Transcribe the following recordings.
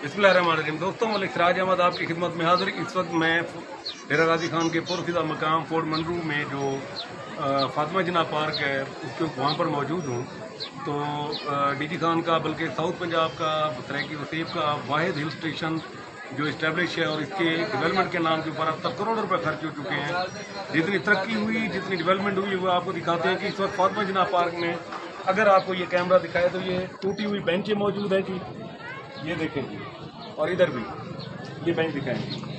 बिस्मिल्लाहिर्रहमानिर्रहीम। दोस्तों, मलिक सिराज अहमद आपकी खिदमत में हाजिर। इस वक्त मैं डेरा गाजी खान के पुरफिदा मकाम फोर्ट मंडरू में जो फातिमा जिन्ना पार्क है उसके वहाँ पर मौजूद हूँ। तो डीजी खान का बल्कि साउथ पंजाब का सरायकी वसीब का वाहिद हिल स्टेशन जो इस्टेब्लिश है और इसके डेवलपमेंट के नाम के ऊपर अब तक करोड़ों रुपए खर्च हो चुके हैं। जितनी तरक्की हुई, जितनी डेवलपमेंट हुई, वो आपको दिखाते हैं कि इस वक्त फातिमा जिन्ना पार्क में अगर आपको ये कैमरा दिखाए तो ये टूटी हुई बेंचें मौजूद है जी, ये देखें जी, और इधर भी ये बेंच दिखाएंगे।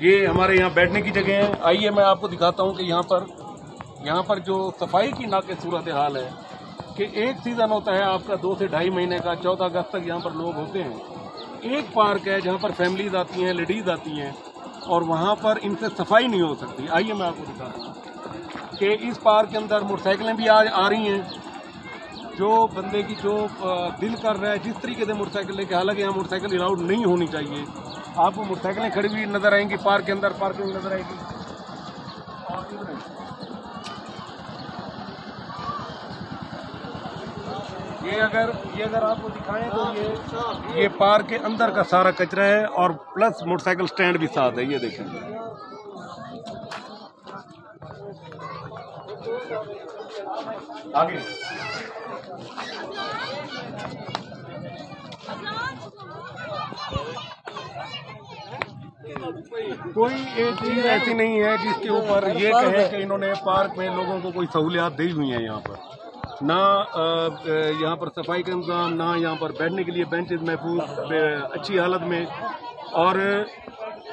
ये हमारे यहाँ बैठने की जगह है। आइए मैं आपको दिखाता हूँ कि यहाँ पर जो सफाई की नाक़िस सूरत हाल है कि एक सीज़न होता है आपका 2 से ढाई महीने का, 14 अगस्त तक यहाँ पर लोग होते हैं। एक पार्क है जहाँ पर फैमिलीज आती हैं, लेडीज आती हैं और वहाँ पर इनसे सफाई नहीं हो सकती। आइए मैं आपको दिखाता हूँ कि इस पार्क के अंदर मोटरसाइकिलें भी आज आ रही हैं। जो बंदे की जो दिल कर रहा है जिस तरीके से मोटरसाइकिल लेके, हालांकि यहाँ मोटरसाइकिल अलाउड नहीं होनी चाहिए। आपको मोटरसाइकिलें खड़ी हुई नजर आएंगी, पार्क के अंदर पार्किंग नजर आएगी। ये अगर आपको दिखाएं तो ये पार्क के अंदर का सारा कचरा है और प्लस मोटरसाइकिल स्टैंड भी साथ है। ये देखें, आगे कोई एक चीज ऐसी नहीं है जिसके ऊपर ये कहे कि इन्होंने पार्क में लोगों को कोई सहूलियात दी हुई हैं। यहाँ पर ना यहाँ पर सफाई का इंतजाम, ना यहाँ पर बैठने के लिए बेंचेज महफूज अच्छी हालत में, और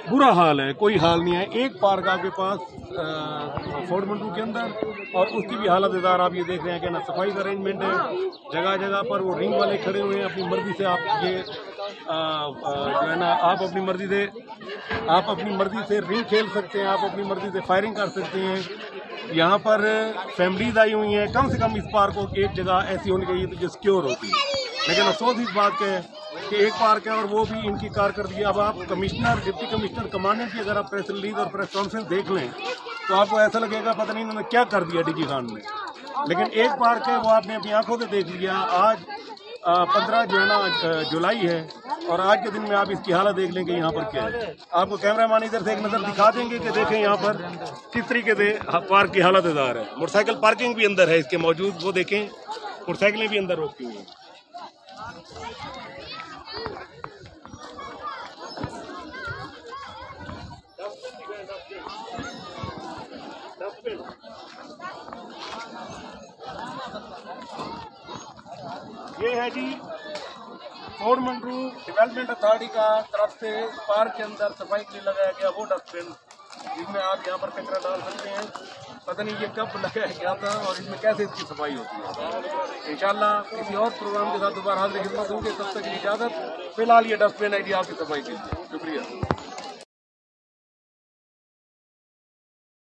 बुरा हाल है, कोई हाल नहीं है। एक पार्क आपके पास फोर्ट मंडरू के अंदर और उसकी भी हालत इदार आप ये देख रहे हैं कि ना सफाई का अरेंजमेंट है। जगह जगह पर वो रिंग वाले खड़े हुए हैं, अपनी मर्जी से आप ये जो है ना आप अपनी मर्जी से रिंग खेल सकते हैं, आप अपनी मर्जी से फायरिंग कर सकते हैं। यहाँ पर फैमिलीज आई हुई हैं। कम से कम इस पार्क को एक जगह ऐसी होनी चाहिए जो सिक्योर होती है, लेकिन अफसोस इस बात का है कि एक पार्क है और वो भी इनकी कारकर्दगी। अब आप कमिश्नर, डिप्टी कमिश्नर कमाने की अगर आप प्रेस रिलीज और प्रेस कॉन्फ्रेंस देख लें तो आपको ऐसा लगेगा पता नहीं इन्होंने क्या कर दिया डीजी खान ने। लेकिन एक पार्क है वो आपने अपनी आंखों से देख लिया। आज 15 जो है ना जुलाई है और आज के दिन में आप इसकी हालत देख लेंगे यहाँ पर क्या है। आपको कैमरामैन इधर से एक नज़र दिखा देंगे कि देखें यहाँ पर किस तरीके से पार्क की हालत इज़ार है। मोटरसाइकिल पार्किंग भी अंदर है इसके मौजूद, वो देखें, मोटरसाइकिलें भी अंदर रोकी हुई हैं। ये है जी फोर्ट मंडरू डेवलपमेंट अथॉरिटी का तरफ से पार्क के अंदर सफाई के लिए लगाया गया वो डस्टबिन, जिसमें आप यहाँ पर कचरा डाल सकते हैं। पता नहीं ये कब लगाया गया था और इसमें कैसे इसकी सफाई होती है। इंशाल्लाह किसी और प्रोग्राम के साथ दोबारा हाजिर खिदमत होंगे, तब तक की इजाज़त। फिलहाल ये डस्टबिन है जी आपकी सफाई के लिए। शुक्रिया।